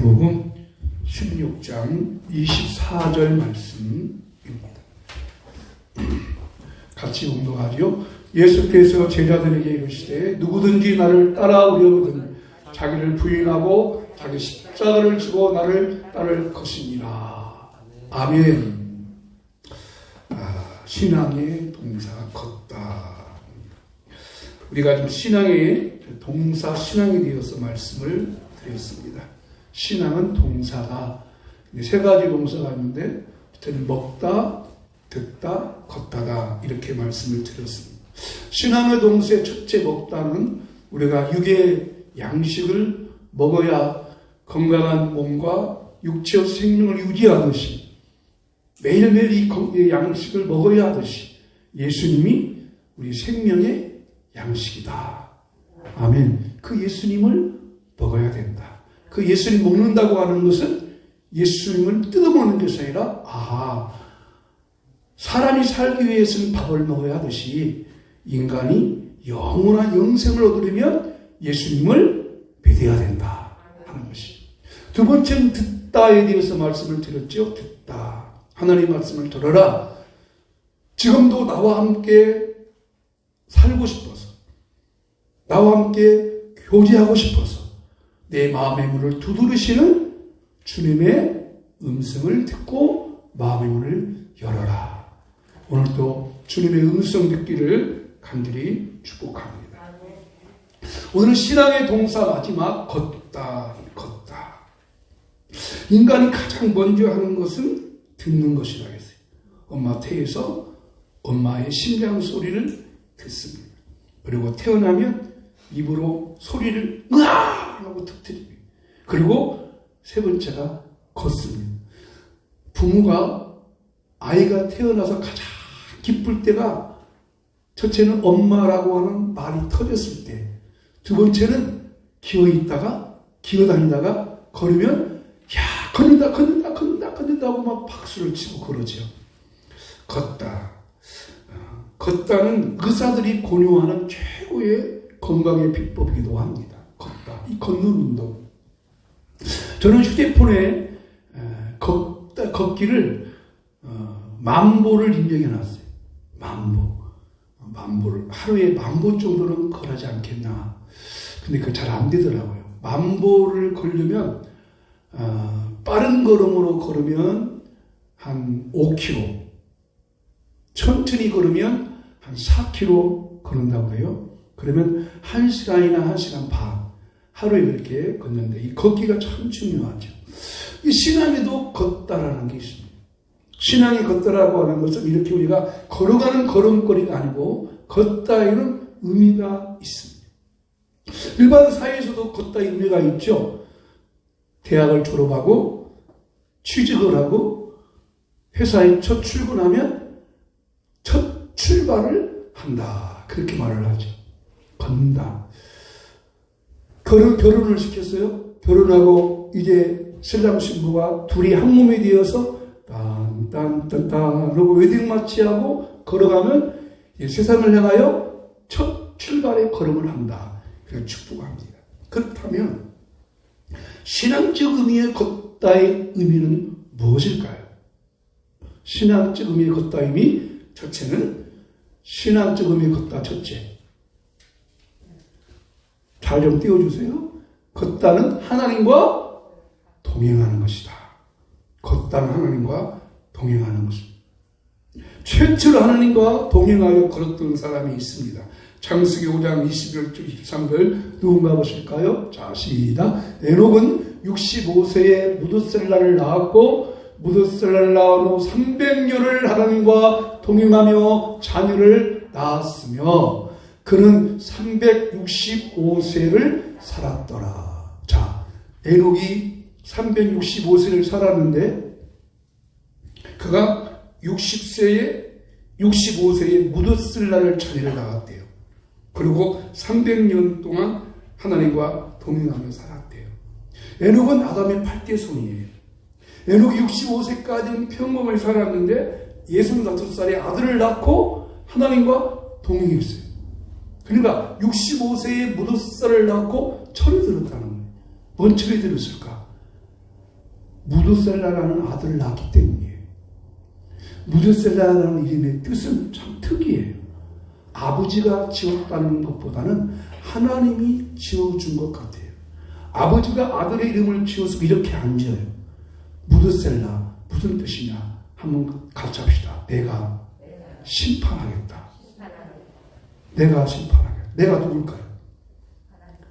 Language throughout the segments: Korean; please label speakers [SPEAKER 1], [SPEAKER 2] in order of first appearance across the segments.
[SPEAKER 1] 마태복음 16장 24절 말씀입니다. 같이 공독하죠. 예수께서 제자들에게 이르시되 누구든지 나를 따라오려거든 자기를 부인하고 자기 십자가를 지고 나를 따를 것이니라. 아멘. 신앙의 동사 걷다. 우리가 지금 신앙의 동사 신앙에 대해서 말씀을 드렸습니다. 신앙은 동사가 세 가지 동사가 있는데 저는 먹다, 듣다, 걷다다 이렇게 말씀을 드렸습니다. 신앙의 동사의 첫째 먹다는 우리가 육의 양식을 먹어야 건강한 몸과 육체의 생명을 유지하듯이 매일매일 이 양식을 먹어야 하듯이 예수님이 우리 생명의 양식이다. 아멘. 그 예수님을 먹어야 된다. 그 예수님 먹는다고 하는 것은 예수님을 뜯어먹는 것이 아니라 사람이 살기 위해서는 밥을 먹어야 하듯이 인간이 영원한 영생을 얻으려면 예수님을 믿어야 된다 하는 것이. 두 번째는 듣다에 대해서 말씀을 드렸죠. 듣다. 하나님의 말씀을 들어라. 지금도 나와 함께 살고 싶어서, 나와 함께 교제하고 싶어서 내 마음의 문을 두드리시는 주님의 음성을 듣고 마음의 문을 열어라. 오늘도 주님의 음성 듣기를 간절히 축복합니다. 오늘은 신앙의 동사 마지막 걷다. 인간이 가장 먼저 하는 것은 듣는 것이라 했어요. 엄마 태에서 엄마의 심장 소리를 듣습니다. 그리고 태어나면 입으로 소리를 으아 하고 터뜨립니다. 그리고 세 번째가 걷습니다. 부모가 아이가 태어나서 가장 기쁠 때가 첫째는 엄마라고 하는 말이 터졌을 때, 두 번째는 기어다니다가 걸으면 걷는다 하고 막 박수를 치고 그러죠. 걷다는 의사들이 권유하는 최고의 건강의 비법이기도 합니다. 걷다. 이 걷는 운동. 저는 휴대폰에 걷기를 만보를 입력해 놨어요. 만보를. 하루에 10,000보 정도는 걸하지 않겠나. 근데 그거 잘 안 되더라고요. 10,000보를 걸려면 빠른 걸음으로 걸으면 한 5km, 천천히 걸으면 한 4km 걸은다고 해요. 그러면 1시간이나 1시간 반 하루에 그렇게 걷는데 이 걷기가 참 중요하죠. 이 신앙에도 걷다라는 게 있습니다. 신앙이 걷다라고 하는 것은 이렇게 우리가 걸어가는 걸음걸이가 아니고 걷다에는 의미가 있습니다. 일반 사회에서도 걷다의 의미가 있죠. 대학을 졸업하고 취직을 하고 회사에 첫 출근하면 첫 출발을 한다. 그렇게 말을 하죠. 걷는다. 결혼을 시켰어요. 결혼하고 이제 신랑 신부가 둘이 한 몸이 되어서 딴딴딴딴 하고 웨딩 마치하고 걸어가면 세상을 향하여 첫 출발의 걸음을 한다. 그래서 축복합니다. 그렇다면 신앙적 의미의 걷다의 의미는 무엇일까요? 신앙적 의미의 걷다 의미 첫째는 신앙적 의미의 걷다 첫째. 잘 좀 띄워주세요. 걷다는 하나님과 동행하는 것이다. 걷다는 하나님과 동행하는 것입니다. 최초로 하나님과 동행하여 걸었던 사람이 있습니다. 창세기 5장 21절 23절 누군가 보실까요? 자, 시작. 에녹은 65세에 무드셀라를 낳았고 무드셀라를 낳은 후 300년을 하나님과 동행하며 자녀를 낳았으며 그는 365세를 살았더라. 자, 에녹이 365세를 살았는데 그가 65세에 무드셀라를 자녀를 낳았대요. 그리고 300년 동안 하나님과 동행하며 살았대요. 에녹은 아담의 8대 손이에요. 에녹이 65세까지는 평범하게 살았는데 65살에 아들을 낳고 하나님과 동행했어요. 그러니까 65세에 무드셀라를 낳고 철이 들었다는 거예요. 뭔 철이 들었을까? 무드셀라라는 아들을 낳았기 때문이에요. 무드셀라라는 이름의 뜻은 참 특이해요. 아버지가 지었다는 것보다는 하나님이 지어준 것 같아요. 아버지가 아들의 이름을 지어서 이렇게 안 지어요. 무드셀라 무슨 뜻이냐 한번 같이 합시다. 내가 심판하겠다. 내가 심판하겠다. 내가 누굴까요?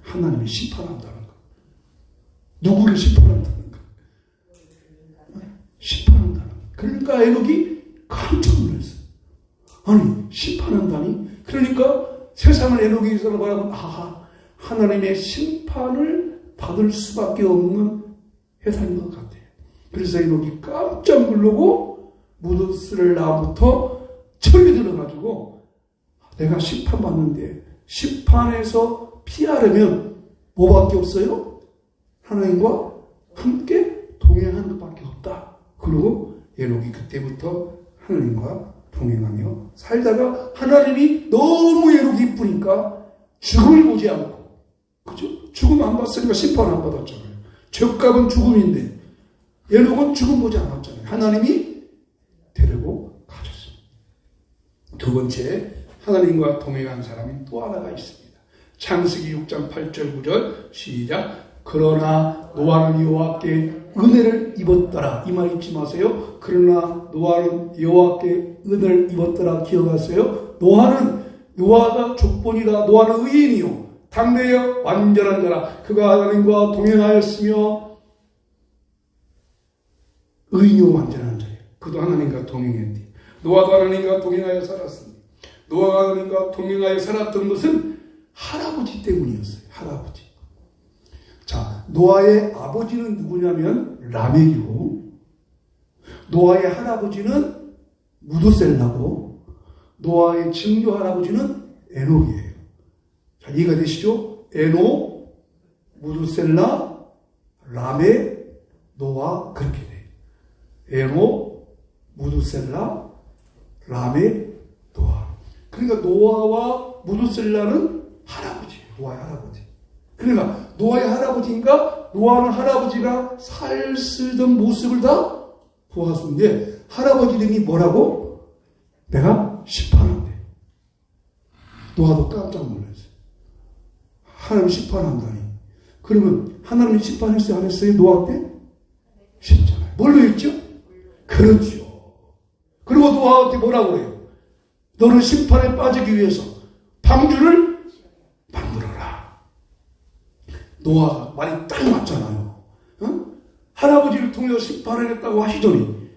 [SPEAKER 1] 하나님이 심판한다는 거. 누구를 심판한다는 거? 심판한다는 거. 그러니까 에녹이 깜짝 놀랐어요. 아니 심판한다니? 그러니까 세상을 에녹에서 바라보면 하나님의 심판을 받을 수밖에 없는 회사인 것 같아요. 그래서 에녹이 깜짝 놀라고 무드셀라부터 철이 들어가지고 내가 심판받는데 심판에서 피하려면 뭐밖에 없어요? 하나님과 함께 동행하는 것밖에 없다. 그리고 에녹이 그때부터 하나님과 동행하며 살다가 하나님이 너무 에녹이 이쁘니까 죽음을 보지 않고, 그죠? 죽음 안 봤으니까 심판 안 받았잖아요. 죄값은 죽음인데 에녹은 죽음 보지 않았잖아요. 하나님이 데리고 가셨습니다. 두 번째, 하나님과 동행한 사람이 또 하나가 있습니다. 창세기 6장 8절 9절 시작. 그러나 노아는 여호와께 은혜를 입었더라. 이 말 잊지 마세요. 그러나 노아는 여호와께 은혜를 입었더라. 기억하세요. 노아는 여호와가 족본이라. 노아는 의인이요 당대의 완전한 자라. 그가 하나님과 동행하였으며 의인이요 완전한 자예요. 그도 하나님과 동행했대요. 노아도 하나님과 동행하여 살았습니다. 노아가 하나님과 동행하여 살았던 것은 할아버지 때문이었어요. 할아버지. 자, 노아의 아버지는 누구냐면 라멕이고, 노아의 할아버지는 무드셀라고, 노아의 증조 할아버지는 에녹이에요. 자, 이해가 되시죠? 에녹, 무드셀라, 라멕, 노아, 그렇게 돼요. 에녹, 무드셀라, 라멕, 노아. 그러니까 노아와 무드셀라는 할아버지예요. 노아의 할아버지. 그러니까 노아의 할아버지인가? 노아는 할아버지가 살 쓰던 모습을 다 보았는데 할아버지 이름이 뭐라고? 내가 심판한대. 노아도 깜짝 놀랐어요. 하나님 심판한다니. 그러면 하나님이 심판했어요? 안 했어요? 노아 때? 했잖아요. 뭘로 했죠? 그렇죠. 그리고 노아한테 뭐라고 그래요? 너는 심판에 빠지기 위해서 방주를 만들어라. 노아가 말이 딱 맞잖아요. 어? 할아버지를 통해서 심판하겠다고 하시더니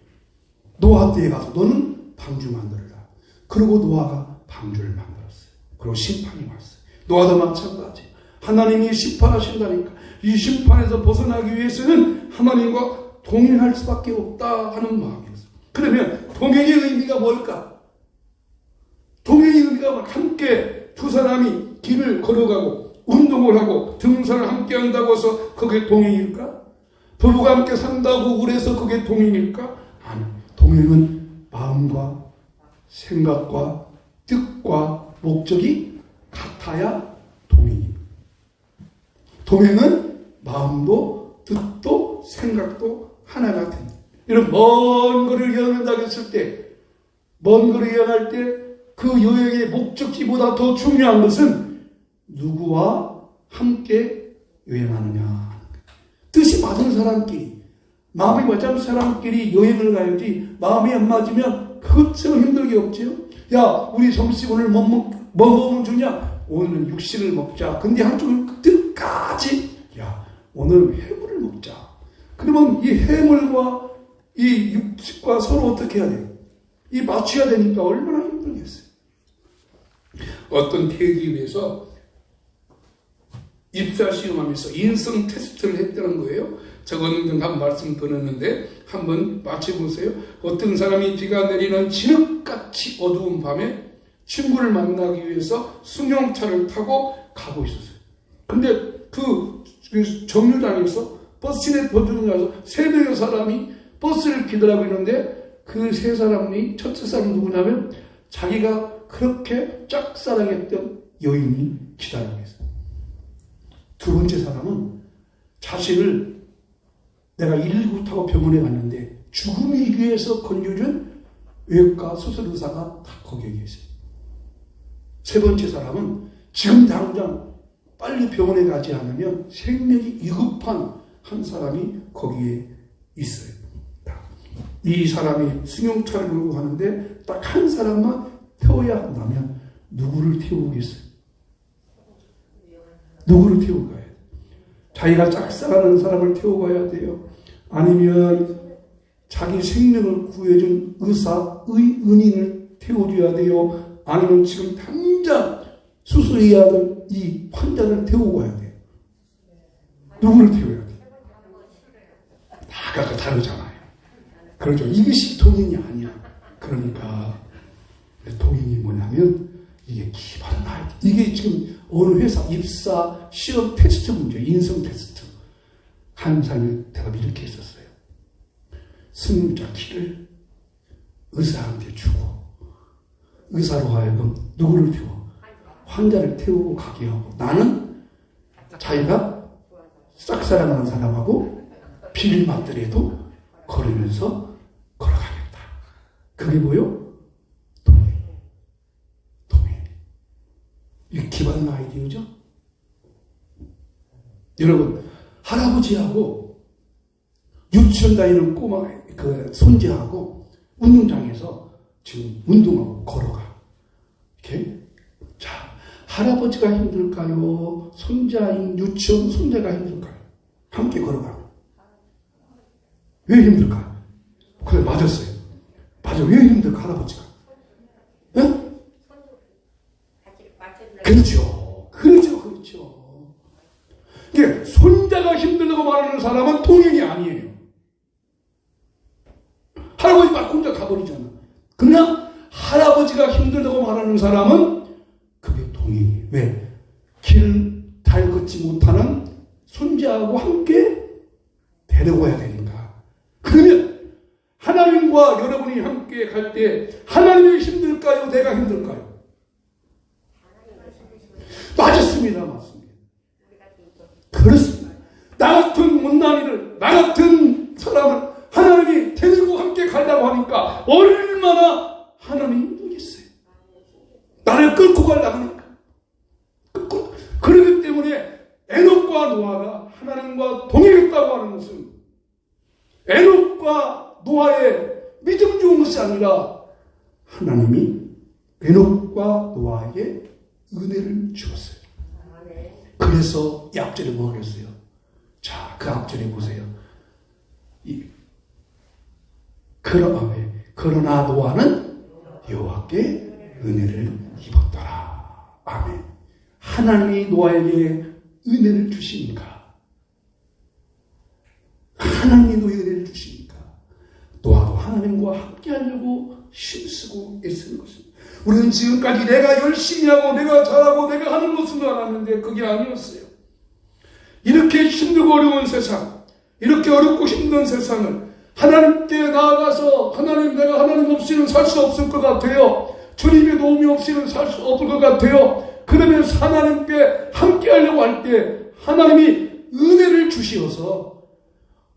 [SPEAKER 1] 노아 때에 가서 너는 방주 만들어라. 그리고 노아가 방주를 만들었어요. 그리고 심판이 왔어요. 노아도 마찬가지. 하나님이 심판하신다니까. 이 심판에서 벗어나기 위해서는 하나님과 동행할 수밖에 없다 하는 마음이었어요. 그러면 동행의 의미가 뭘까? 동행의 의미가 함께 두 사람이 길을 걸어가고 운동을 하고 등산을 함께 한다고 해서 그게 동행일까? 부부가 함께 산다고 그래서 그게 동행일까? 아니, 동행은 마음과 생각과 뜻과 목적이 같아야 동행입니다. 동행은 마음도 뜻도 생각도 하나가 됩니다. 이런 먼 거리를 여행한다고 했을 때, 먼 거리를 여행할 때 그 여행의 목적지보다 더 중요한 것은 누구와 함께 여행하느냐. 뜻이 맞은 사람끼리, 마음이 맞은 사람끼리 여행을 가야지 마음이 안 맞으면 그것처럼 힘든 게 없지요. 야, 우리 점심 오늘 뭐 먹으면 좋냐? 오늘은 육식을 먹자. 근데 한쪽은 끝까지 야, 오늘 해물을 먹자. 그러면 이 해물과 이 육식과 서로 어떻게 해야 돼요? 이 맞춰야 되니까 얼마나 힘들겠어요. 어떤 대기업에서 입사 시험하면서 인성 테스트를 했다는 거예요. 저거는 한 말씀 드렸는데 한번 맞춰보세요. 어떤 사람이 비가 내리는 진흙같이 어두운 밤에 친구를 만나기 위해서 승용차를 타고 가고 있었어요. 근데 그 정류장에서 버스에 보증해서 세 명의 사람이 버스를 기다리고 있는데 그 세 사람이 첫째 사람은 누구냐면 자기가 그렇게 짝사랑했던 여인이 기다리고 있어요. 두 번째 사람은 자신을 내가 119 타고 병원에 갔는데 죽음 위기에서 건져준 외과 수술의사가 다 거기에 계세요. 세 번째 사람은 지금 당장 빨리 병원에 가지 않으면 생명이 위급한 한 사람이 거기에 있어요. 이 사람이 승용차를 몰고 가는데 딱 한 사람만 태워야 한다면 누구를 태우겠어요? 누구를 태우고 가야 돼요? 자기가 짝사랑하는 사람을 태우고 가야 돼요? 아니면 자기 생명을 구해준 은인을 태워줘야 돼요? 아니면 지금 당장 수술해야 될 이 환자를 태우고 가야 돼요? 누구를 태워야 돼요? 다 각각 다르잖아요. 그렇죠. 이것이 동행이 아니야. 그러니까 동행이 뭐냐면 이게 기발한 아이디어. 이게 지금 어느 회사 입사 시험 테스트 문제, 인성 테스트. 한 사람의 대답이 이렇게 했었어요. 승자 키를 의사한테 주고 의사로 하여금 누구를 태워? 환자를 태우고 가게 하고 나는 자기가 짝사랑하는 사람하고 비를 맞더라도 걸으면서 걸어가겠다. 그게 뭐요? 동행. 이게 기발한 아이디어죠? 여러분, 할아버지하고 유치원 다니는 꼬마, 손자하고 운동장에서 지금 운동하고 걸어가. 이렇게. 자, 할아버지가 힘들까요? 손자인 유치원 손자가 힘들까요? 함께 걸어가. 왜 힘들까? 그래, 맞았어요. 맞아, 왜 힘들까, 할아버지가? 응? 그렇죠. 이게 손자가 힘들다고 말하는 사람은 동행이 아니에요. 할아버지 막 혼자 가버리잖아. 그러나 할아버지가 힘들다고 말하는 사람은 그게 동행이에요. 왜? 길 잘 걷지 못하는 손자하고 함께 데려가야 되니까. 그러면 하나님과 여러분이 함께 갈 때 하나님이 힘들까요? 내가 힘들까요? 맞습니다. 그렇습니다. 나 같은 못난이를, 나 같은 사람을 하나님이 데리고 함께 가려고 하니까 얼마나 하나님이 힘들겠어요. 나를 끌고 가려고 하니까. 그렇기 때문에 에녹과 노아가 하나님과 동행했다고 하는 것은 에녹과 노아의 믿음 좋은 것이 아니라 하나님이 에녹과 노아에게 은혜를 주었어요. 그래서 이 앞절에 뭐 하겠어요? 자, 그 앞절에 보세요. 그러나 노아는 여호와께 은혜를 입었더라. 아멘. 하나님이 노아에게 은혜를 주시니까, 하나님이 노아에게 은혜를 주시니까 노아도 하나님과 함께 하려고 힘쓰고 애쓰는 것입니다. 우리는 지금까지 내가 열심히 하고 내가 잘하고 내가 하는 것인 줄 알았는데 그게 아니었어요. 이렇게 힘들고 어려운 세상, 이렇게 어렵고 힘든 세상을 하나님께 나아가서 하나님, 내가 하나님 없이는 살 수 없을 것 같아요. 주님의 도움이 없이는 살 수 없을 것 같아요. 그러면서 하나님께 함께 하려고 할 때 하나님이 은혜를 주시어서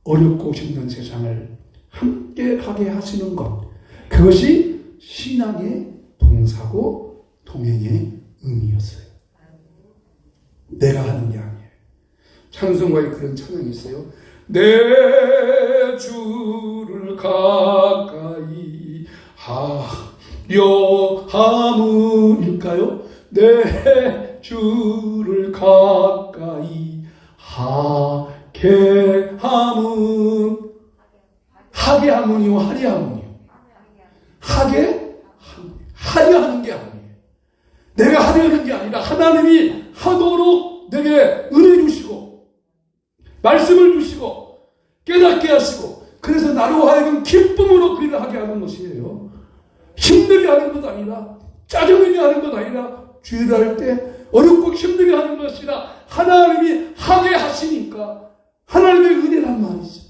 [SPEAKER 1] 어렵고 힘든 세상을 함께 가게 하시는 것, 그것이 신앙의 동사고 동행의 의미였어요. 내가 하는 게 아니에요. 찬송가에 그런 찬양이 있어요. 내 주를 가까이 하려 함은일까요? 내 주를 가까이 하게 함은, 하게 함은이요, 하리 함은이요. 하려 하는 게 아니에요. 내가 하려 하는 게 아니라 하나님이 하도록 내게 은혜 주시고 말씀을 주시고 깨닫게 하시고, 그래서 나로 하여금 기쁨으로 그 일을 하게 하는 것이에요. 힘들게 하는 것 아니라, 짜증내게 하는 것 아니라, 주일을 할 때 어렵고 힘들게 하는 것이 아니라 하나님이 하게 하시니까 하나님의 은혜란 말이죠.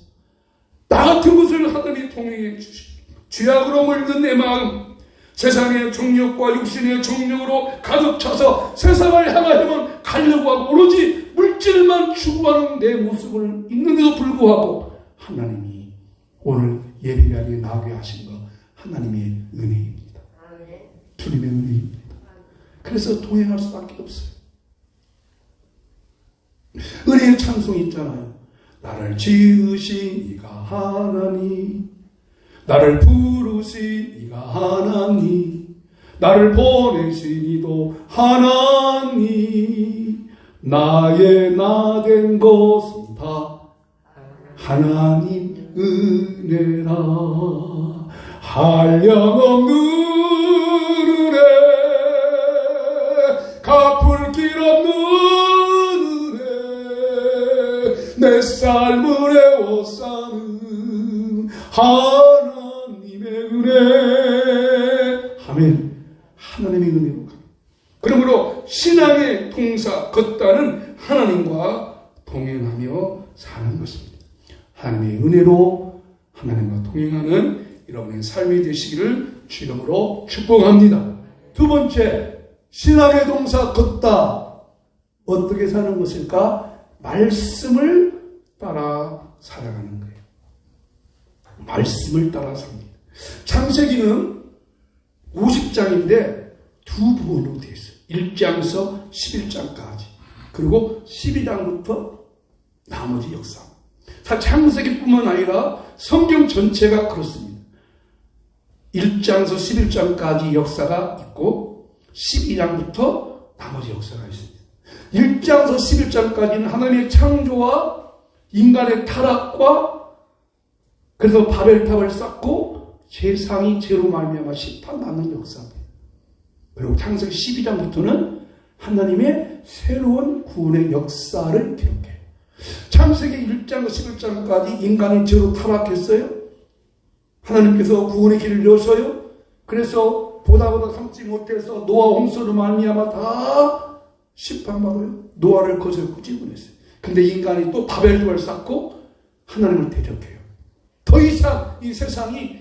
[SPEAKER 1] 나 같은 것을 하나님이 통행해 주시고, 죄악으로 물든 내 마음, 세상의 정욕과 육신의 정욕으로 가득 차서 세상을 향하여만 가려고 하고 오로지 물질만 추구하는 내 모습을 있는데도 불구하고 하나님이 오늘 예배 자리에 나오게 하신 거 하나님의 은혜입니다. 주님의 은혜입니다. 그래서 동행할 수밖에 없어요. 은혜의 찬송이 있잖아요. 나를 지으신 이가 하나님, 나를 부르신 이가 하나님, 나를 보내신 이도 하나님, 나의 나 된 것은 다 하나님 은혜라. 한량없는 은혜, 갚을 길 없는 은혜, 내 삶을 에워싸는 하나님의 은혜. 아멘. 하나님의 은혜로 갑니다. 그러므로 신앙의 동사 걷다는 하나님과 동행하며 사는 것입니다. 하나님의 은혜로 하나님과 동행하는 여러분의 삶이 되시기를 주님으로 축복합니다. 두 번째, 신앙의 동사 걷다. 어떻게 사는 것일까? 말씀을 따라 살아가는 거예요. 말씀을 따라 삽니다. 창세기는 50장인데 두 부분으로 되어 있어요. 1장에서 11장까지. 그리고 12장부터 나머지 역사. 창세기뿐만 아니라 성경 전체가 그렇습니다. 1장에서 11장까지 역사가 있고 12장부터 나머지 역사가 있습니다. 1장에서 11장까지는 하나님의 창조와 인간의 타락과 그래서 바벨탑을 쌓고 세상이 죄로 말미암아 심판받는 역사입니다. 그리고 창세기 12장부터는 하나님의 새로운 구원의 역사를 기록해요. 창세기 1장과 11장까지 인간이 죄로 타락했어요. 하나님께서 구원의 길을 여셔요. 그래서 보다 참지 못해서 노아 홍수로 말미암아 다 심판받아요. 노아를 거저 꾸짖어냈어요. 근데 인간이 또 바벨탑을 쌓고 하나님을 대적해요. 더 이상 이 세상이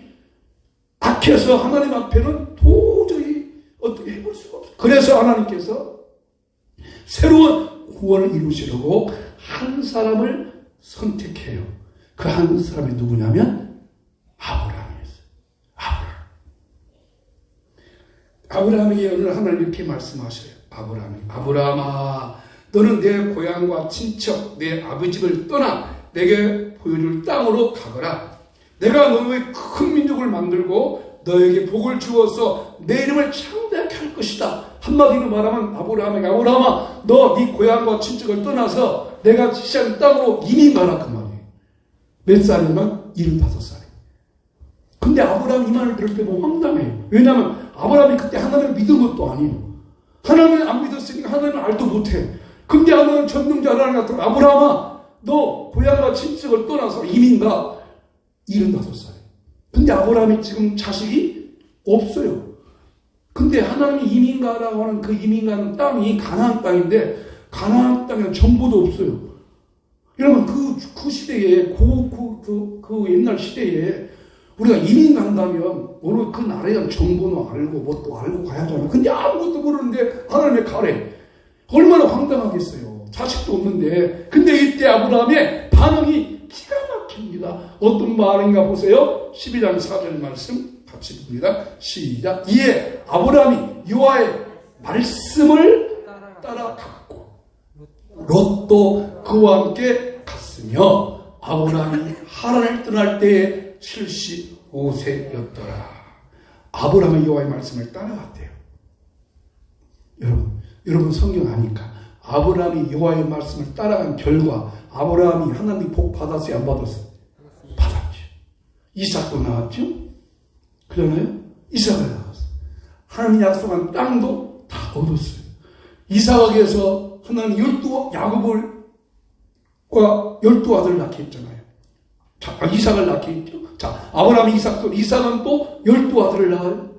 [SPEAKER 1] 악해서 하나님 앞에는 도저히 어떻게 해볼 수가 없어요. 그래서 하나님께서 새로운 구원을 이루시려고 한 사람을 선택해요. 그 한 사람이 누구냐면 아브라함이었어요. 아브라함에게 오늘 하나님 이렇게 말씀하셔요. 아브라함아, 너는 내 고향과 친척, 내 아버지 집을 떠나 내게 보여줄 땅으로 가거라. 내가 너의 큰 민족을 만들고 너에게 복을 주어서 내 이름을 창대하게 할 것이다. 한마디로 말하면 아브라함에게 아브라함아, 너 네 고향과 친척을 떠나서 내가 지시한 땅으로 이민 가라 그 말이에요. 몇 살이면? 75살이에요. 근데 아브라함 이 말을 들을 때 너무 황당해요. 왜냐하면 아브라함이 그때 하나님을 믿은 것도 아니에요. 하나님을 안 믿었으니까 하나님을 알도 못해. 근데 하나님 전능자 하나님 같은 아브라함아, 너 고향과 친척을 떠나서 이민 가. 75살이에요. 근데 아브라함이 지금 자식이 없어요. 근데 하나님이 이민 가라고 하는 그 이민 가는 땅이 가나안 땅인데 가나안 땅에 정보도 없어요. 여러분 그 시대에 그 옛날 시대에 우리가 이민 간다면 오늘 그 나라에 대한 정보는 알고 뭣도 알고 가야 하잖아요. 근데 아무것도 모르는데 하나님의 가래. 얼마나 황당하겠어요. 자식도 없는데. 근데 이때 아브라함의 반응이 기가 막힙니다. 어떤 반응인가 보세요. 12장 4절 말씀 같이 봅니다. 시작. 이에 아브라함이 여호와의 말씀을 따라갔고 롯도 그와 함께 갔으며 아브라함이 하란을 떠날 때에 75세였더라. 아브라함이 여호와의 말씀을 따라갔대요. 여러분 성경 아니까 아브라함이 여호와의 말씀을 따라간 결과 아브라함이 하나님 복 받았어요? 안 받았어요? 받았죠. 이삭도 나왔죠? 그러나요? 이삭을 낳았어요. 하나님 약속한 땅도 다 얻었어요. 이삭에게서 하나님 야곱과 12아들을 낳게 했잖아요. 자, 이삭을 낳게 했죠. 자, 아브라함이 이삭은 또 12아들을 낳아요.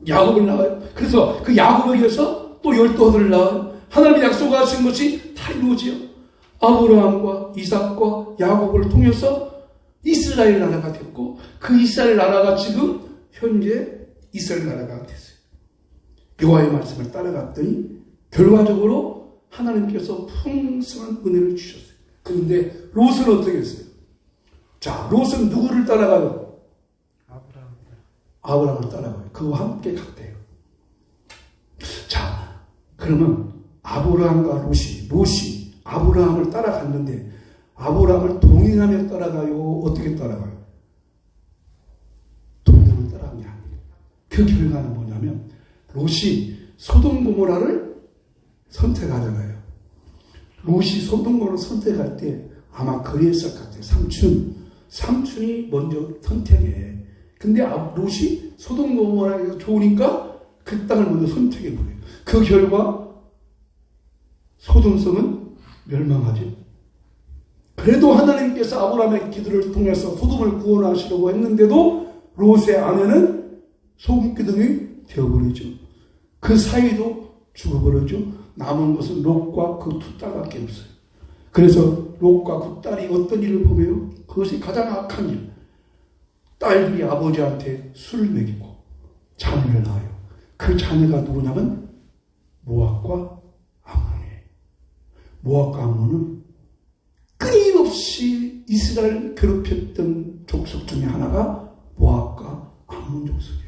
[SPEAKER 1] 야곱을 낳아요. 그래서 그 야곱에게서 또 12아들을 낳아요. 하나님이 약속하신 것이 다 이루어지요. 아브라함과 이삭과 야곱을 통해서 이스라엘 나라가 됐고 그 이스라엘 나라가 지금 현재 이스라엘 나라가 됐어요. 여호와의 말씀을 따라갔더니 결과적으로 하나님께서 풍성한 은혜를 주셨어요. 그런데 롯은 어떻게 했어요? 자, 롯은 누구를 따라가요? 아브라함을 따라가요. 그와 함께 갔대요. 자, 그러면 아브라함과 롯이 아브라함을 따라갔는데 아브라함을 동행하며 따라가요? 어떻게 따라가요? 동행하며 따라간 게 아니에요. 그 결과는 뭐냐면 롯이 소돔 고모라를 선택하잖아요. 롯이 소돔 고모라를 선택할 때 아마 그랬을 것 같아요. 삼촌이 먼저 선택해. 근데 롯이 소돔 고모라가 좋으니까 그 땅을 먼저 선택해버려요. 그 결과 소돔성은 멸망하죠. 그래도 하나님께서 아브라함의 기도를 통해서 소돔을 구원하시려고 했는데도 롯의 아내는 소금기둥이 되어버리죠. 그 사이도 죽어버리죠. 남은 것은 롯과 그 두 딸밖에 없어요. 그래서 롯과 그 딸이 어떤 일을 보며요? 그것이 가장 악한 일. 딸들이 아버지한테 술을 먹이고 자녀를 낳아요. 그 자녀가 누구냐면 모압과 암몬이에요. 모압과 암몬은 끊임없이 이스라엘을 괴롭혔던 족속 중에 하나가 모압과 암몬 족속이에요.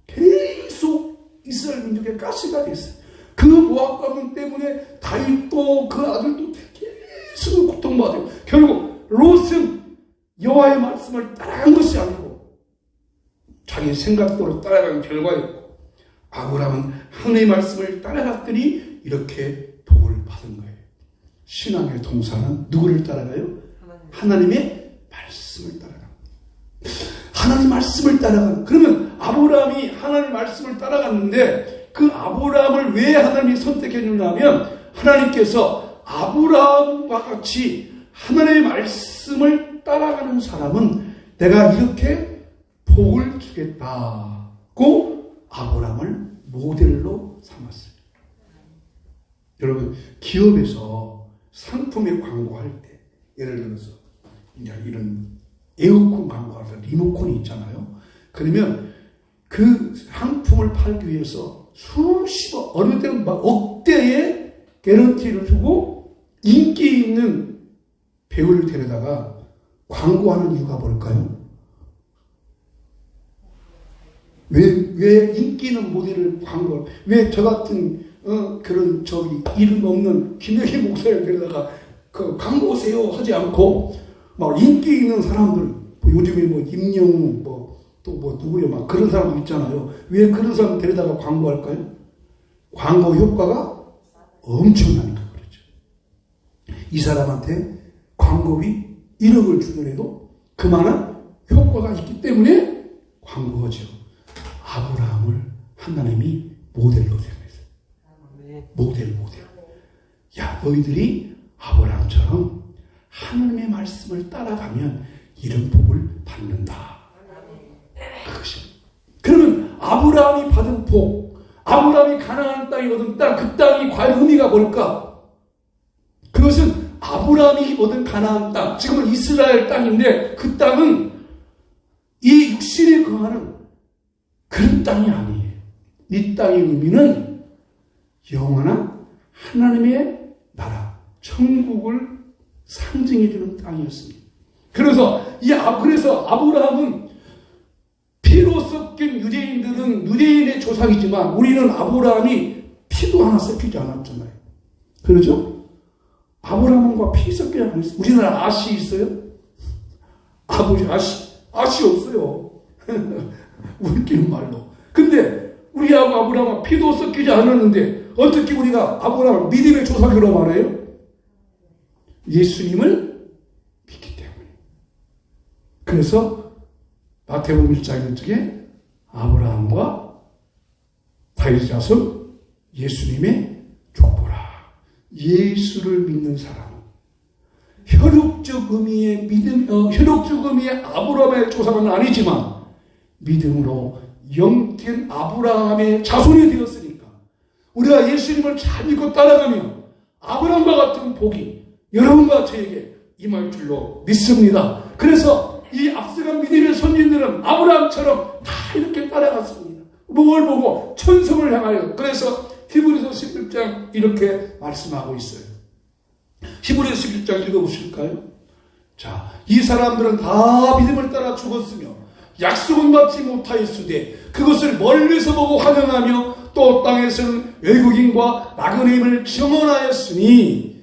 [SPEAKER 1] 계속 이스라엘 민족의 가시가 됐어요. 그 모압과 암몬 때문에 다윗도 그 아들도 계속 고통받아요. 결국 롯은 여호와의 말씀을 따라간 것이 아니고 자기 생각대로 따라간 결과였고 아브라함은 하나님의 말씀을 따라갔더니 이렇게 복을 받은 거예요. 신앙의 동사는 누구를 따라가요? 하나님의 말씀을 따라갑니다. 하나님 말씀을 따라가는. 그러면 아브라함이 하나님 말씀을 따라갔는데 그 아브라함을 왜 하나님이 선택했느냐면 하나님께서 아브라함과 같이 하나님의 말씀을 따라가는 사람은 내가 이렇게 복을 주겠다고 아브라함을 모델로 삼았어요. 여러분, 기업에서 상품에 광고할 때, 예를 들어서 이제 이런 에어컨 광고할 때 리모컨이 있잖아요. 그러면 그 상품을 팔기 위해서 수십억, 어느 때는 막 억대의 개런티를 주고 인기 있는 배우를 데려다가 광고하는 이유가 뭘까요? 왜 인기 있는 모델을 광고를, 왜 저 같은 그런 이름 없는 김영희 목사를 데려다가 그 광고세요 하지 않고 막 인기 있는 사람들, 뭐 요즘에 뭐 임영웅 또 누구요, 막 그런 사람 있잖아요. 왜 그런 사람 데려다가 광고할까요? 광고 효과가 엄청나니까 그렇죠. 이 사람한테 광고비 1억을 주더라도 그만한 효과가 있기 때문에 광고하죠. 아브라함을 하나님이 모델로 생각했어요. 모델. 야, 너희들이 아브라함처럼 하나님의 말씀을 따라가면 이런 복을 받는다. 그것이. 그러면 아브라함이 받은 복, 아브라함이 가나안 땅에 얻은 땅, 그 땅이 과연 의미가 뭘까? 그것은 아브라함이 얻은 가나안 땅, 지금은 이스라엘 땅인데 그 땅은 이 육신에 거하는 그런 땅이 아니에요. 이 땅의 의미는 영원한 하나님의 나라, 천국을 상징해주는 땅이었습니다. 그래서 아브라함은 피로 섞인 유대인들은 유대인의 조상이지만 우리는 아브라함이 피도 하나 섞이지 않았잖아요. 그렇죠? 아브라함과 피 섞이지 않았어요. 우리나라 아씨 있어요? 아버지 아씨 없어요. 우리끼리 말로. 근데 우리하고 아브라함은 피도 섞이지 않았는데 어떻게 우리가 아브라함을 믿음의 조상이라고 말해요? 예수님을 믿기 때문에. 그래서 마태복음 1장 1절에 아브라함과 다윗 자손 예수님의 족보라. 예수를 믿는 사람. 혈육적 의미의 아브라함의 조상은 아니지만 믿음으로 영된 아브라함의 자손이 되었으니까 우리가 예수님을 잘 믿고 따라가면 아브라함과 같은 복이 여러분과 저에게 임할 줄로 믿습니다. 그래서 이 앞서간 믿음의 선진들은 아브라함처럼 다 이렇게 따라갔습니다. 뭘 보고? 천성을 향하여. 그래서 히브리서 11장 이렇게 말씀하고 있어요. 히브리서 11장 읽어보실까요? 자, 이 사람들은 다 믿음을 따라 죽었으며 약속은 받지 못하였으되 그것을 멀리서 보고 환영하며 또 땅에서는 외국인과 나그네 힘을 증언하였으니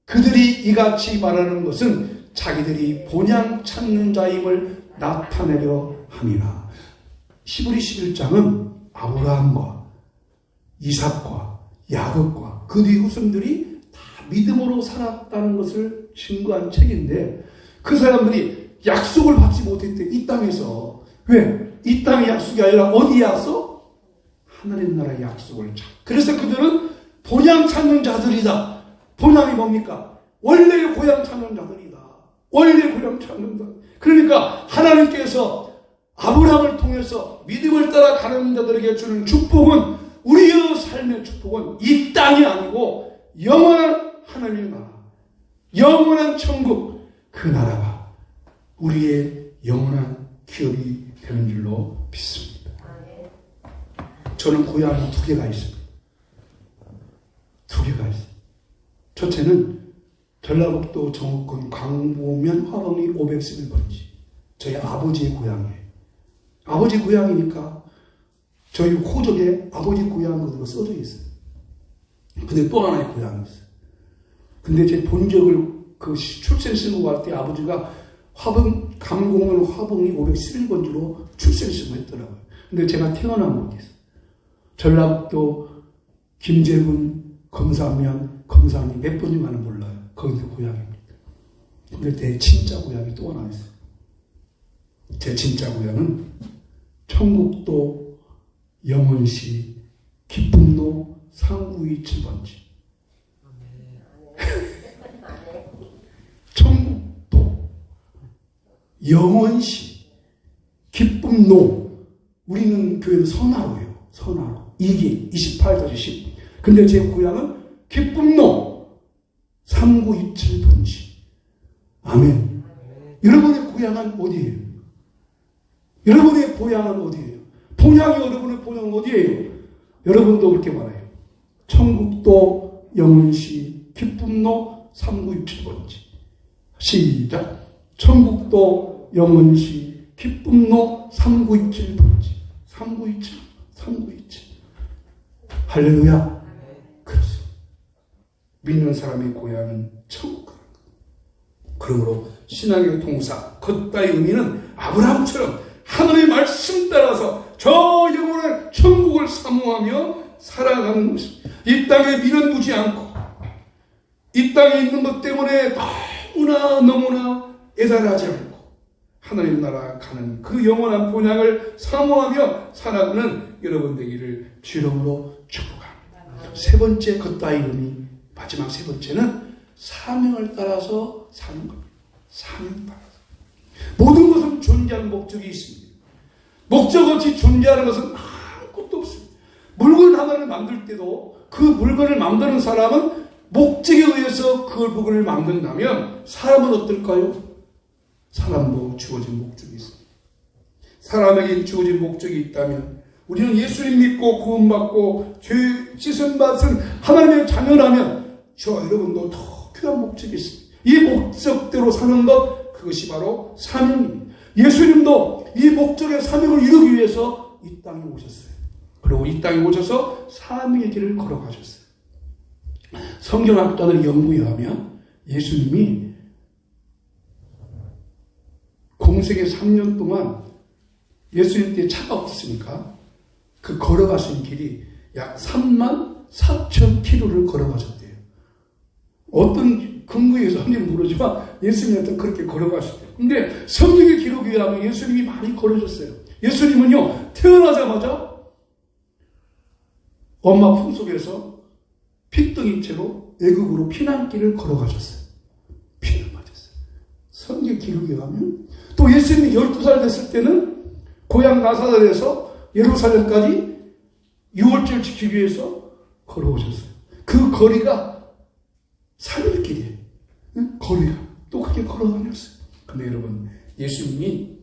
[SPEAKER 1] 그들이 이같이 말하는 것은 자기들이 본향 찾는 자임을 나타내려 함이라. 히브리 11장은 아브라함과 이삭과 야곱과 그 뒤 후손들이 다 믿음으로 살았다는 것을 증거한 책인데, 그 사람들이 약속을 받지 못했대. 이 땅에서. 왜? 이 땅의 약속이 아니라 어디에 왔어? 하나님 나라의 약속을 찾. 그래서 그들은 본향 찾는 자들이다. 본향이 뭡니까? 원래의 고향 찾는 자들이다. 원래 고향 찾는 자. 그러니까 하나님께서 아브라함을 통해서 믿음을 따라 가는 자들에게 주는 축복은, 우리의 삶의 축복은 이 땅이 아니고 영원한 하나님의 나라, 영원한 천국, 그 나라가 우리의 영원한 기업이 되는 줄로 믿습니다. 저는 고향이 두 개가 있습니다. 두 개가 있어요. 첫째는 전라북도 정읍군 광보면 화봉리 511번지. 저희 아버지의 고향이에요. 아버지 고향이니까 저희 호적에 아버지 고향으로 써져 있어요. 근데 또 하나의 고향이 있어요. 근데 제 본적을 그 출생 신고할 때 아버지가 강공면 화봉리 511번지로 출생 신고했더라고요. 근데 제가 태어난 곳이 있어요. 전라북도 김제군 검사면 검사님 몇 번인가는 몰라요. 거기서 고향입니다. 근데 제 진짜 고향이 또 하나 있어요. 제 진짜 고향은 청국도 영원시 기쁨로 3927번지. 청국도 영원시 기쁨로, 우리는 교회는 선화로예요. 선화로. 이기 28-10. 근데 제 고향은 기쁨로 3927번지. 아멘. 여러분의 고향은 어디예요? 여러분의 고향은 어디예요? 본향이 여러분의 본향은 어디예요? 여러분도 그렇게 말해요. 청국도 영원시 기쁨로 3927번지. 시작. 청국도 영원시 기쁨로 3927번지. 3927. 3927. 할렐루야. 그렇습니다. 믿는 사람의 고향은 천국. 그러므로 신앙의 동사 걷다의 의미는 아브라함처럼 하늘의 말씀 따라서 저 영원한 천국을 사모하며 살아가는 것입니다. 이 땅에 미련 두지 않고 이 땅에 있는 것 때문에 너무나 애달하지 않고 하나님 나라 가는 그 영원한 본향을 사모하며 살아가는 여러분 되기를 주름으로 축복합니다. 세 번째 걷다의 의미, 마지막 세 번째는 사명을 따라서 사는 겁니다. 사명 따라서. 모든 것은 존재하는 목적이 있습니다. 목적 없이 존재하는 것은 아무것도 없습니다. 물건 하나를 만들 때도 그 물건을 만드는 사람은 목적에 의해서 그 물건을 만든다면 사람은 어떨까요? 사람도 주어진 목적이 있습니다. 사람에게 주어진 목적이 있다면 우리는 예수님 믿고 구원받고 죄 씻음 받은 하나님의 자녀라면 저와 여러분도 더 귀한 목적이 있습니다. 이 목적대로 사는 것, 그것이 바로 사명입니다. 예수님도 이 목적의 사명을 이루기 위해서 이 땅에 오셨어요. 그리고 이 땅에 오셔서 사명의 길을 걸어가셨어요. 성경학자들이 연구에 하면 예수님이 공생애 3년 동안 예수님 때 차가 없으니까 그 걸어가신 길이 약 34,000km를 걸어가셨대요. 어떤 근거에서 하는지는 모르지만 예수님한테 그렇게 걸어가셨대요. 근데 성경의 기록에 의하면 예수님이 많이 걸으셨어요. 예수님은요, 태어나자마자 엄마 품속에서 핏덩이 채로 애굽으로 피난길을 걸어가셨어요. 피를 맞았어요. 성경 기록에 의하면 또 예수님이 12살 됐을 때는 고향 나사렛에서 예루살렘까지 6월절 지키기 위해서 걸어오셨어요. 그 거리가 3일길이에요. 거리가 또 그렇게 걸어다녔어요. 근데 여러분, 예수님이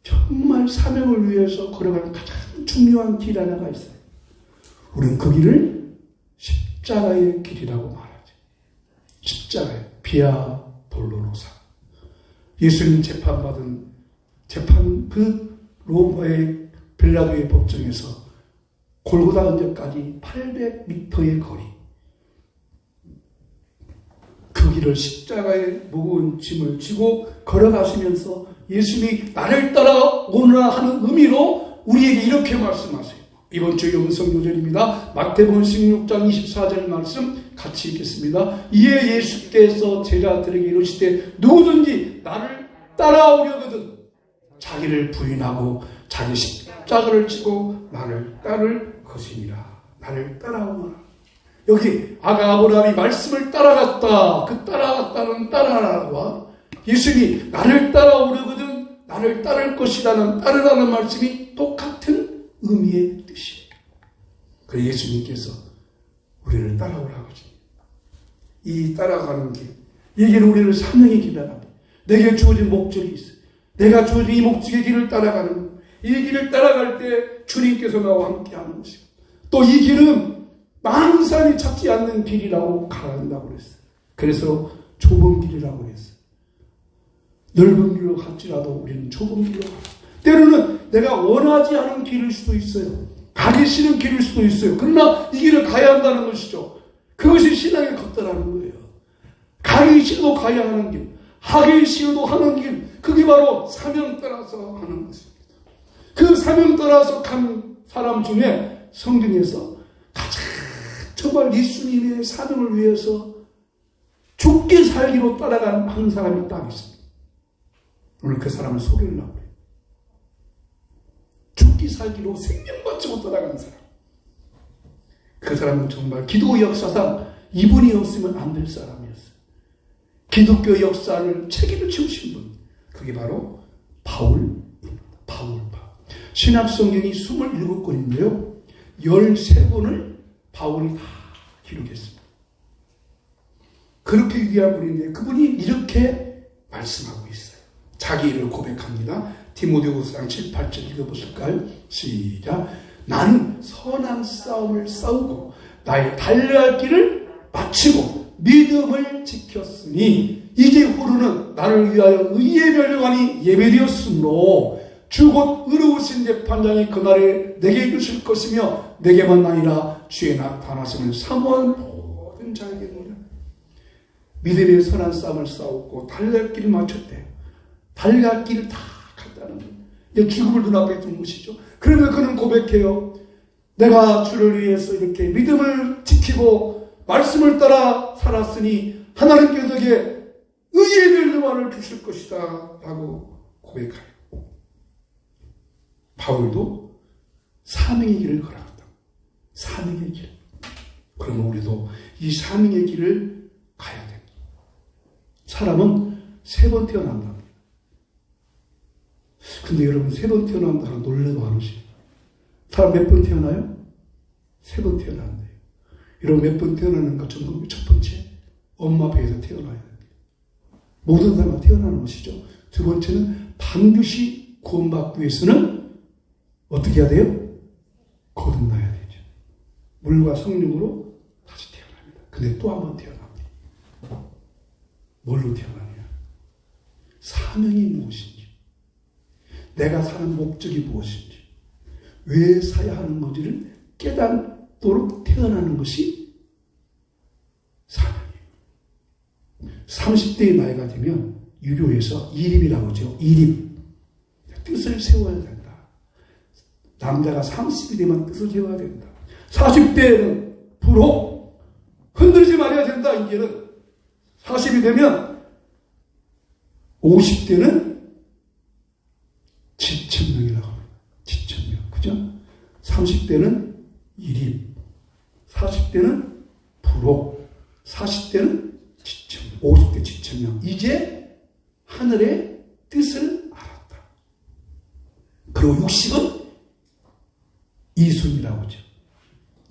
[SPEAKER 1] 정말 사명을 위해서 걸어가는 가장 중요한 길 하나가 있어요. 우리는 그 길을 십자가의 길이라고 말합니다. 십자가에 비아 돌로노사. 예수님 그 로마의 빌라도의 법정에서 골고다 언저까지 800m의 거리. 그 길을 십자가에 무거운 짐을 지고 걸어가시면서 예수님이 나를 따라오느라 하는 의미로 우리에게 이렇게 말씀하세요. 이번 주 영성 요절입니다. 마태복음 16장 24절 말씀 같이 읽겠습니다. 이에 예수께서 제자들에게 이르시되 누구든지 나를 따라오려거든 자기를 부인하고 자기 십자가를 지고 나를 따를 것이니라. 나를 따라오너라. 여기 아브라함이 말씀을 따라갔다. 그 따라갔다는 따라라와 예수님이 나를 따라오려거든 나를 따를 것이라는 따르라는 말씀이 똑같은 의미의 뜻이에요. 그래서 예수님께서 우리를 따라오라고 하십니다. 이 따라가는 길, 이 길은 우리를 사명의 길이라고 합니다. 내게 주어진 목적이 있어요. 내가 주어진 이 목적의 길을 따라가는 것. 이 길을 따라갈 때 주님께서 나와 함께 하는 것이고 또 이 길은 많은 사람이 찾지 않는 길이라고 가른다고 그랬어요. 그래서 좁은 길이라고 그랬어요. 넓은 길로 갈지라도 우리는 좁은 길로 가요. 때로는 내가 원하지 않은 길일 수도 있어요. 가기 싫은 길일 수도 있어요. 그러나 이 길을 가야 한다는 것이죠. 그것이 신앙의 겉도라는 거예요. 가기 싫어도 가야 하는 길, 하기 싫어도 하는 길, 그게 바로 사명 따라서 하는 것입니다. 그 사명 따라서 간 사람 중에 성경에서 가장 정말 예수님의 사명을 위해서 죽게 살기로 따라간 한 사람이 딱 있습니다. 오늘 그 사람을 소개하려고 해요. 죽게 살기로 생명 바치고 따라간 사람. 그 사람은 정말 기도 역사상 이분이 없으면 안 될 사람이었어요. 기독교 역사를 책임을 지우신 분. 그게 바로 바울입니다. 바울. 신약성경이 27권인데요. 13권을 바울이 다 기록했습니다. 그렇게 위대한 분인데 그분이 이렇게 말씀하고 있어요. 자기 일을 고백합니다. 디모데후서 7, 8절 읽어보실까요? 시작. 나는 선한 싸움을 싸우고 나의 달려야 할 길을 마치고 믿음을 지켰으니 이제 후로는 나를 위하여 의의 멸류관이 예배되었으므로 주 곧 의로우신 재판장이 그날에 내게 주실 것이며 내게만 아니라 주의 나타나심을 사모한 모든 자에게는 믿음의 선한 싸움을 싸웠고 달려갈 길을 마쳤대요. 달려갈 길을 다 갔다는 거예요. 이제 죽음을 눈앞에 둔 것이죠. 그러면 그는 고백해요. 내가 주를 위해서 이렇게 믿음을 지키고 말씀을 따라 살았으니 하나님께서 내게 의의 멸류관을 주실 것이다 라고 고백해요. 바울도 사명의 길을 걸어갔다. 사명의 길. 그러면 우리도 이 사명의 길을 가야 됩니다. 사람은 3번 태어난답니다. 근데 여러분 3번 태어난다는 놀래도 않으시죠? 사람 몇 번 태어나요? 3번 태어난대요. 여러분 몇 번 태어나는가? 첫 번째, 엄마 배에서 태어나야 됩니다. 모든 사람은 태어나는 것이죠. 두 번째는 반드시 구원받기 위해서는 어떻게 해야 돼요? 거듭나야 되죠. 물과 성령으로 다시 태어납니다. 근데 또 한 번 태어납니다. 뭘로 태어나냐? 사명이 무엇인지, 내가 사는 목적이 무엇인지, 왜 사야 하는 건지를 깨닫도록 태어나는 것이 사명이에요. 30대의 나이가 되면 유교에서 이립이라고 하죠. 이립. 뜻을 세워야 된다. 남자가 30이 되면 뜻을 세워야 된다. 40대에는 부록, 흔들리지 말아야 된다. 이제는 40이 되면 50대는 지천명이라고 합니다. 지천명. 그죠? 30대는 이립, 40대는 부록, 40대는 지천명, 50대 지천명. 이제 하늘의 뜻을 알았다. 그리고 60은 이순이라고 하죠.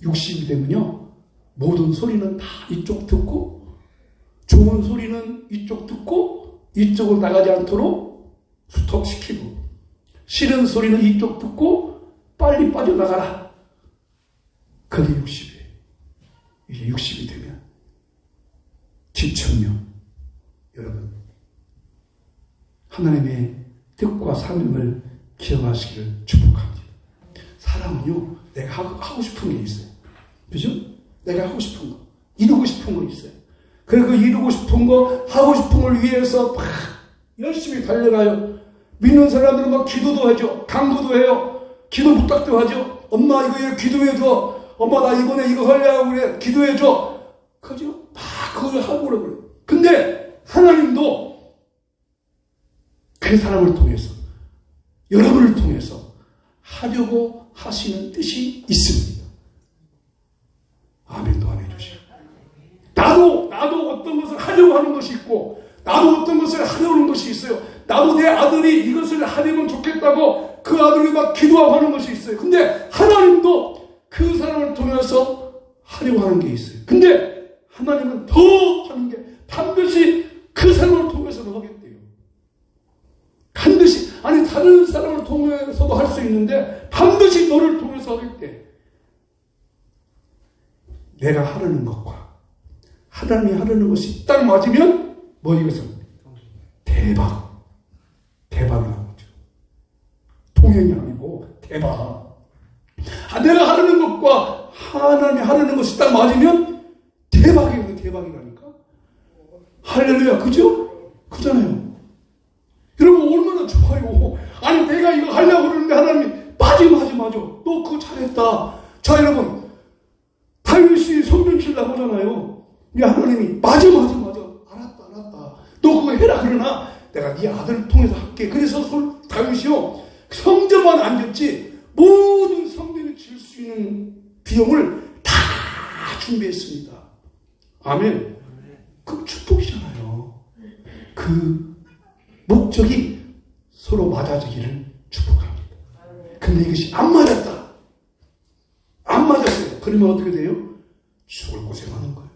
[SPEAKER 1] 60이 되면요, 모든 소리는 다 이쪽 듣고, 좋은 소리는 이쪽 듣고, 이쪽으로 나가지 않도록 스톱시키고, 싫은 소리는 이쪽 듣고, 빨리 빠져나가라. 그게 60이에요. 이게 60이 되면 지천명. 여러분, 하나님의 뜻과 사명을 기억하시기를 축복합니다. 사람은요, 내가 하고 싶은 게 있어요. 그죠? 내가 하고 싶은 거, 이루고 싶은 거 있어요. 그래서 그 이루고 싶은 거, 하고 싶은 걸 위해서 막 열심히 달려가요. 믿는 사람들은 막 기도도 하죠. 강구도 해요. 기도 부탁도 하죠. 엄마 이거 기도해줘. 엄마 나 이번에 이거 하려고 그래. 기도해줘. 그죠? 막 그걸 하고 그래요. 근데 하나님도 그 사람을 통해서, 여러분을 통해서 하려고 하시는 뜻이 있습니다. 아멘도 안 해주시고. 나도 어떤 것을 하려고 하는 것이 있고, 나도 어떤 것을 하려는 것이 있어요. 나도 내 아들이 이것을 하려면 좋겠다고 그 아들이 막 기도하고 하는 것이 있어요. 근데 하나님도 그 사람을 통해서 하려고 하는 게 있어요. 근데 하나님은 더 하는 게 반드시 그 사람을 통해서도 하겠대요. 반드시, 아니 다른 사람을 통해서도 할 수 있는데 반드시 너를 통해서 하겠대. 내가 하려는 것과 하나님이 하려는 것이 딱 맞으면 뭐 이것은 대박이라는 거죠. 통행이 아니고 대박. 내가 하려는 것과 하나님이 하려는 것이 딱 맞으면 대박이라니까. 할렐루야, 그죠? 그잖아요. 여러분 얼마나 좋아요. 아니 내가 이거 하려고 그러는데 하나님이 맞아. 너 그거 잘했다. 자 여러분, 다윗이 성전 치려고 하잖아요. 우리 하나님이 맞아. 알았다. 너 그거 해라. 그러나 내가 네 아들을 통해서 할게. 그래서 다윗이요, 성전만 안 졌지 모든 성전을 질 수 있는 비용을 다 준비했습니다. 아멘. 그 축복이잖아요. 그 목적이 서로 맞아지기를 축복합니다. 근데 이것이 안 맞았어요. 그러면 어떻게 돼요? 죽을 고생하는 거예요.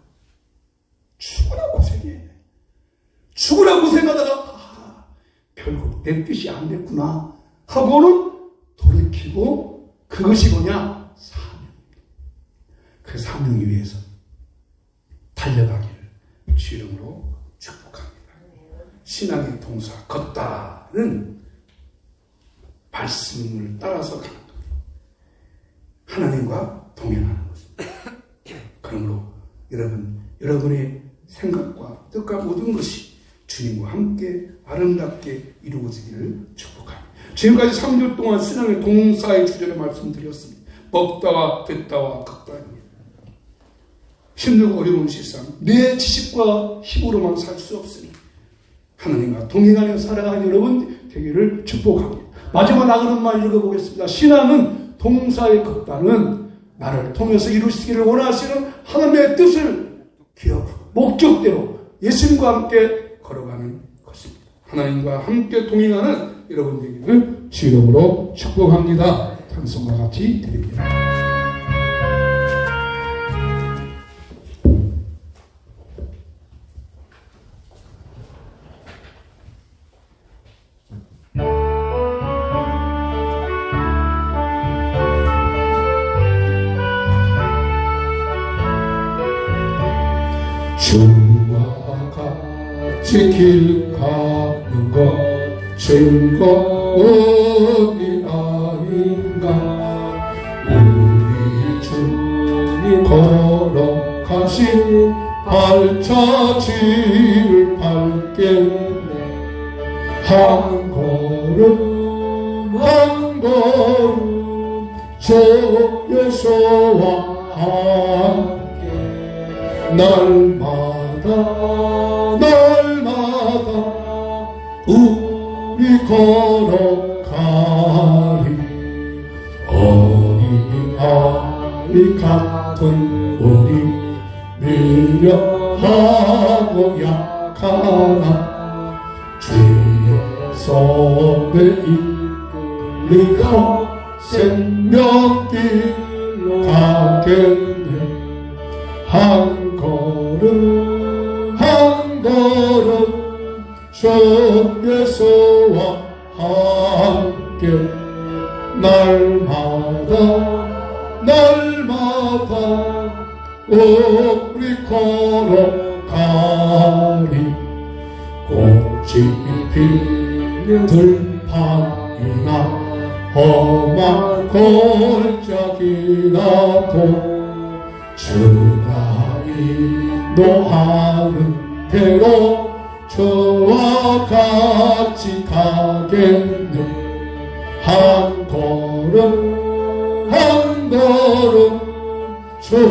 [SPEAKER 1] 죽으라 고생하다가 결국 내 뜻이 안 됐구나 하고는 돌이키고, 그것이 뭐냐? 사명입니다. 그 사명 위해서 달려가기를 주 이름으로 축복합니다. 신앙의 동사 걷다는 말씀을 따라서 가는 겁니다. 하나님과 동행하는 것입니다. 그러므로 여러분의 생각과 뜻과 모든 것이 주님과 함께 아름답게 이루어지기를 축복합니다. 지금까지 3주 동안 신앙의 동사의 주제를 말씀드렸습니다. 먹다와 듣다와 걷다입니다. 힘들고 어려운 세상, 내 지식과 힘으로만 살 수 없으니 하나님과 동행하며 살아가는 여러분 되기를 축복합니다. 마지막 나그는 말 읽어보겠습니다. 신앙은 동사의 걷다는 나를 통해서 이루시기를 원하시는 하나님의 뜻을 기억하고 목적대로 예수님과 함께 걸어가는 것입니다. 하나님과 함께 동행하는 여러분 되기를 주 이름으로 축복합니다. 찬송과 같이 드립니다.
[SPEAKER 2] 주와 같이 길 가는 것 즐거움이 아닌가. 우리 주님 걸어가신 발자취를 밟겠네. 한 걸음 한 걸음 주 예수와 함께 날마다 우리 걸어가리. 어린아이 같은 우리 미련하고 약하나 주의 손에 이끌리고 생명길로 가겠네. 한 걸음 한 걸음 주 예수와 함께 날마다 우리 걸어가 지필 들판이나 험한 골짜기라도 주가 인도하는 대로 저와 같이 가겠네. 한 걸음 한 걸음 주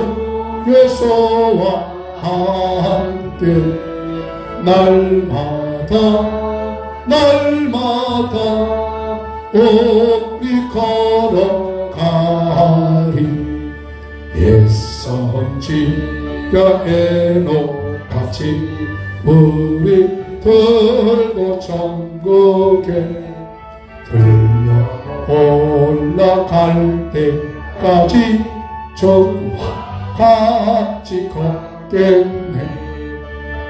[SPEAKER 2] 예수와 함께 날마다 우리 걸어가리. 옛선지가 에녹같이 우리 들고 천국에 들려 올라갈 때까지 저와 같이 걷겠네.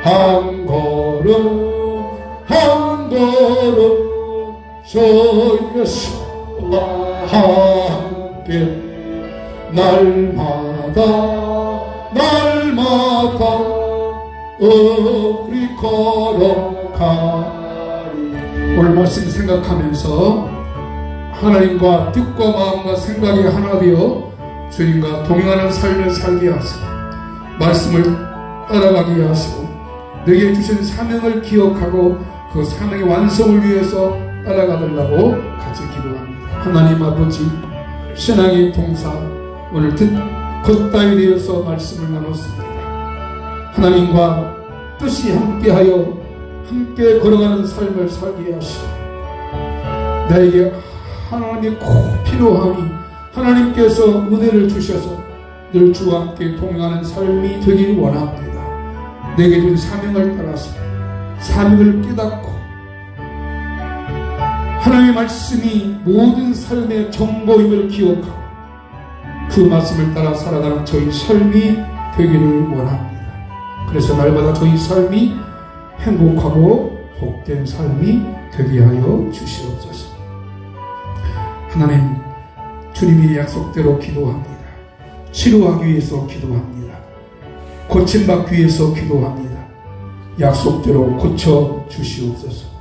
[SPEAKER 2] 한 걸음 한 걸음 저 예수와 함께 날마다 우리 걸어가리.
[SPEAKER 1] 오늘 말씀 생각하면서 하나님과 뜻과 마음과 생각이 하나 되어 주님과 동행하는 삶을 살게 하시고 말씀을 따라가게 하시고 내게 주신 사명을 기억하고 그 사명의 완성을 위해서 따라가달라고 같이 기도합니다. 하나님 아버지, 신앙의 동사 오늘 걷다에 대해서 말씀을 나눴습니다. 하나님과 뜻이 함께하여 함께 걸어가는 삶을 살게 하시고 나에게 하나님의 꼭 필요하니 하나님께서 은혜를 주셔서 늘 주와 함께 동행하는 삶이 되길 원합니다. 내게 준 사명을 따라서 사명을 깨닫고 하나님의 말씀이 모든 삶의 정보임을 기억하고 그 말씀을 따라 살아가는 저희 삶이 되기를 원합니다. 그래서 날마다 저희 삶이 행복하고 복된 삶이 되게 하여 주시옵소서. 하나님, 주님의 약속대로 기도합니다. 치료하기 위해서 기도합니다. 고침받기 위해서 기도합니다. 약속대로 고쳐 주시옵소서.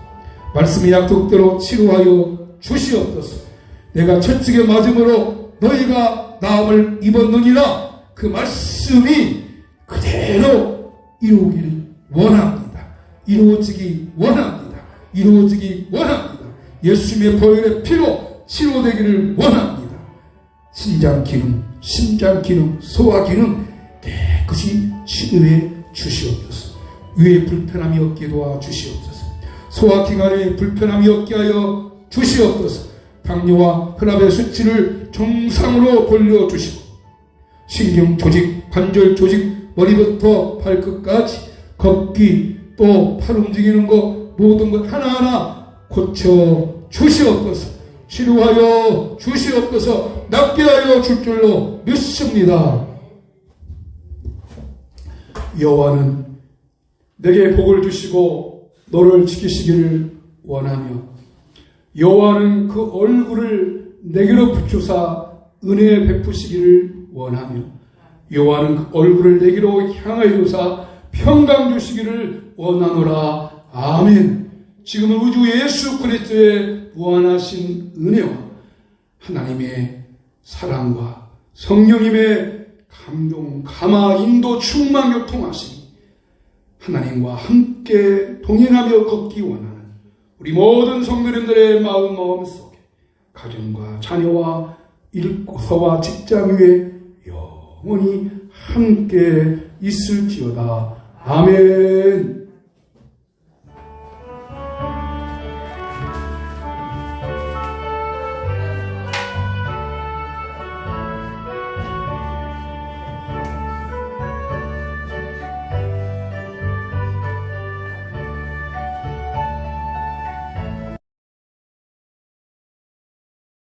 [SPEAKER 1] 말씀의 약속대로 치료하여 주시옵소서. 내가 채찍에 맞음으로 너희가 나음을 입었느니라 그 말씀이 그대로 이루어지기 원합니다. 이루어지기 원합니다. 이루어지기 원합니다. 예수님의 보혈의 피로 치료되기를 원합니다. 신장 기능, 심장 기능, 소화 기능 깨끗이 치료해 주시옵소서. 위에 불편함이 없게 도와 주시옵소서. 소화기관에 불편함이 없게 하여 주시옵소서. 당뇨와 혈압의 수치를 정상으로 돌려주시고 신경 조직, 관절 조직, 머리부터 발끝까지 걷기 또 팔 움직이는 것 모든 것 하나하나 고쳐 주시옵소서. 치료하여 주시옵소서. 낫게 하여 줄 줄로 믿습니다. 여호와는 내게 복을 주시고 너를 지키시기를 원하며 여호와는 그 얼굴을 내게로 비추사 은혜 베푸시기를 원하며 여호와는 그 얼굴을 내게로 향하여 주사 평강 주시기를 원하노라. 아멘. 지금은 우주 예수 그리스도의 무한하신 은혜와 하나님의 사랑과 성령님의 감동, 감화, 인도, 충만, 교통하심이 하나님과 함께 동행하며 걷기 원하는 우리 모든 성도님들의 마음 속에 가정과 자녀와 일터와 직장 위에 영원히 함께 있을지어다. 아멘.